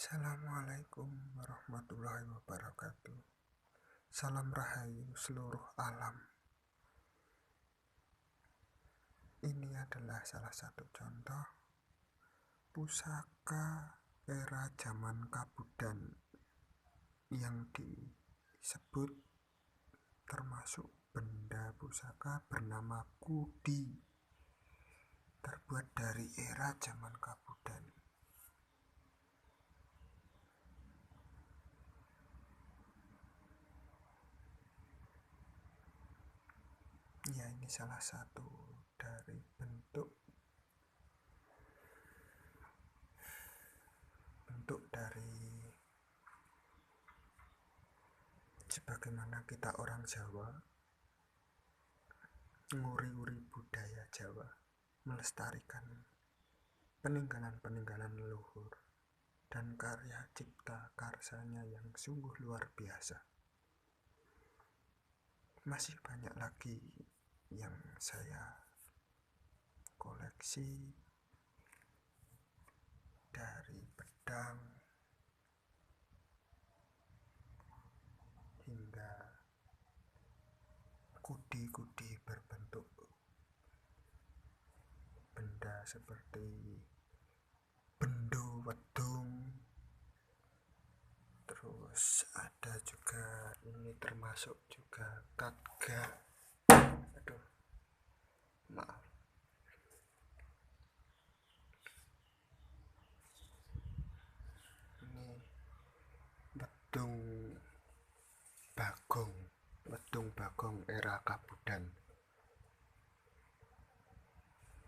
Assalamualaikum warahmatullahi wabarakatuh. Salam rahayu seluruh alam. Ini adalah salah satu contoh pusaka era zaman Kabudan yang disebut termasuk benda pusaka bernama kudi, terbuat dari era zaman Kabudan. Ya, ini salah satu dari bentuk dari sebagaimana kita orang Jawa nguri-uri budaya Jawa, melestarikan peninggalan-peninggalan leluhur dan karya cipta karsanya yang sungguh luar biasa. Masih banyak lagi yang saya koleksi, dari pedang hingga kudi-kudi berbentuk benda seperti bendo wedung. Terus ada juga, ini termasuk juga katga. Aduh, maaf. Ini wedung bagong era Kabudan.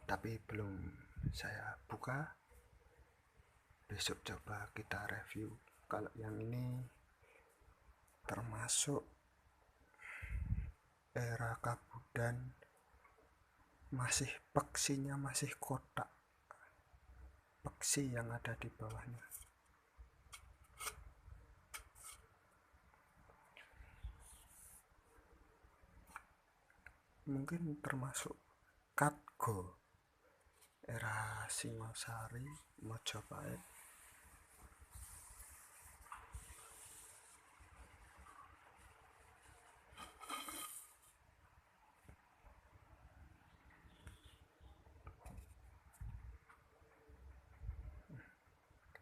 Tapi belum saya buka. Besok coba kita review. Kalau yang ini termasuk era Kabudan, masih peksinya masih kotak, peksi yang ada di bawahnya. Mungkin termasuk katgo era Singosari, Mojopahit.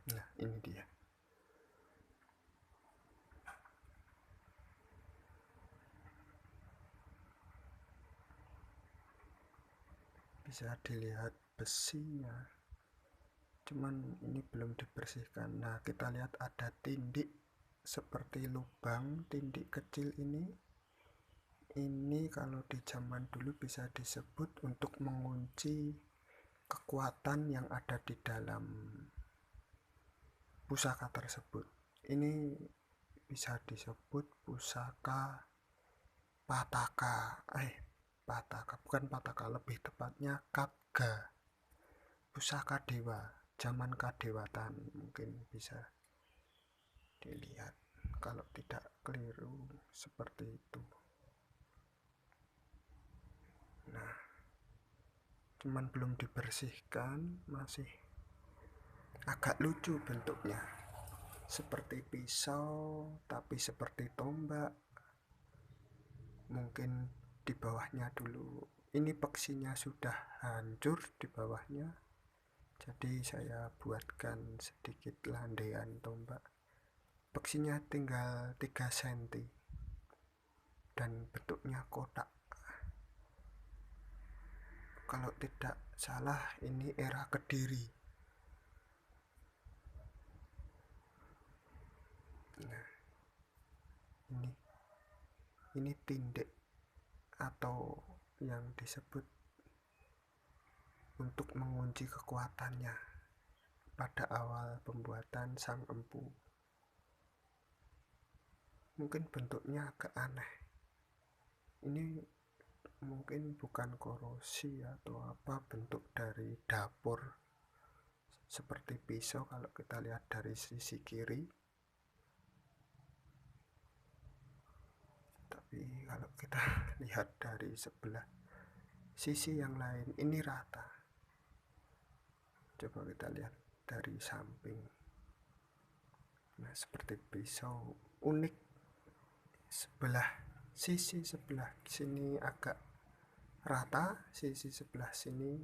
Nah, ini dia. Bisa dilihat besinya, cuman ini belum dibersihkan. Nah, kita lihat ada tindik seperti lubang, tindik kecil ini kalau di zaman dulu bisa disebut untuk mengunci kekuatan yang ada di dalam pusaka tersebut. Ini bisa disebut pusaka pataka, bukan pataka, lebih tepatnya katga, pusaka dewa, zaman kadewatan. Mungkin bisa dilihat kalau tidak keliru seperti itu. Nah, cuman belum dibersihkan, masih agak lucu bentuknya, seperti pisau tapi seperti tombak. Mungkin di bawahnya dulu ini peksinya sudah hancur di bawahnya, jadi saya buatkan sedikit landaian tombak. Peksinya tinggal 3 cm dan bentuknya kotak. Kalau tidak salah ini era Kediri. Nah, ini tindik atau yang disebut untuk mengunci kekuatannya pada awal pembuatan sang empu. Mungkin bentuknya agak aneh. Ini mungkin bukan korosi atau apa, bentuk dari dapur seperti pisau kalau kita lihat dari sisi kiri. Tapi kalau kita lihat dari sebelah sisi yang lain, ini rata. Coba kita lihat dari samping. seperti pisau unik, sisi sebelah sini agak rata, sisi sebelah sini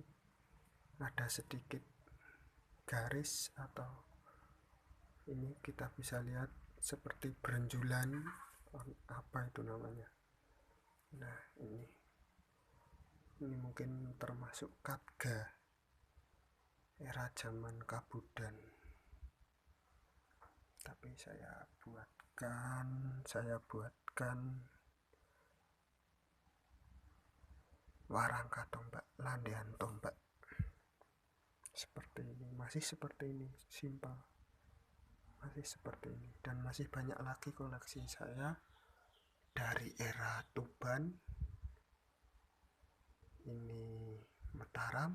ada sedikit garis, atau ini kita bisa lihat seperti berenjulan, apa itu namanya. Nah, ini mungkin termasuk katga era zaman Kabudan, tapi saya buatkan warangka tombak, landean tombak seperti ini, masih seperti ini, simpel, masih seperti ini. Dan masih banyak lagi koleksi saya dari era Tuban. Ini Mataram,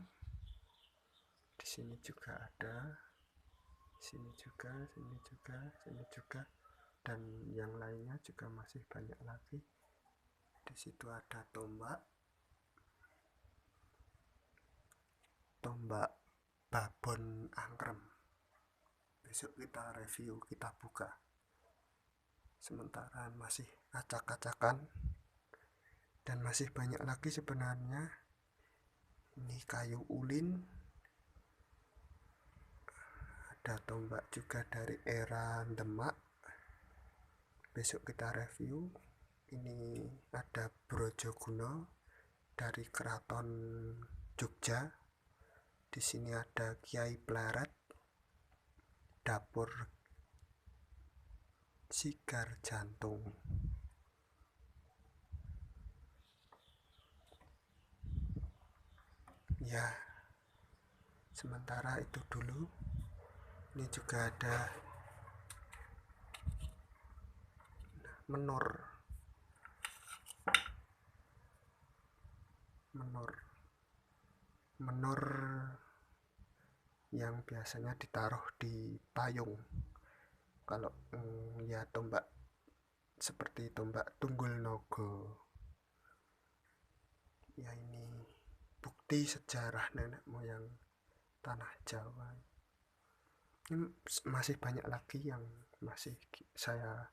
di sini juga ada, sini juga, dan yang lainnya juga masih banyak lagi. Di situ ada tombak babon angkrem. Besok kita review, kita buka. Sementara masih acak-acakan dan masih banyak lagi sebenarnya. Ini kayu ulin, ada tombak juga dari era Demak, besok kita review. Ini ada Brojoguno dari Keraton Jogja. Di sini ada Kiai Pleret, dapur Sigar Jantung. Ya, sementara itu dulu. Ini juga ada menor yang biasanya ditaruh di payung. Kalau ya tombak seperti tombak Tunggul Nogo. Ya, ini bukti sejarah nenek moyang tanah Jawa. Ini masih banyak lagi yang masih saya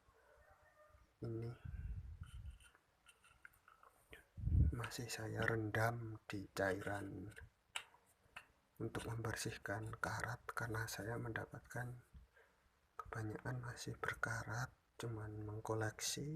rendam di cairan untuk membersihkan karat, karena saya mendapatkan kebanyakan masih berkarat, cuman mengkoleksi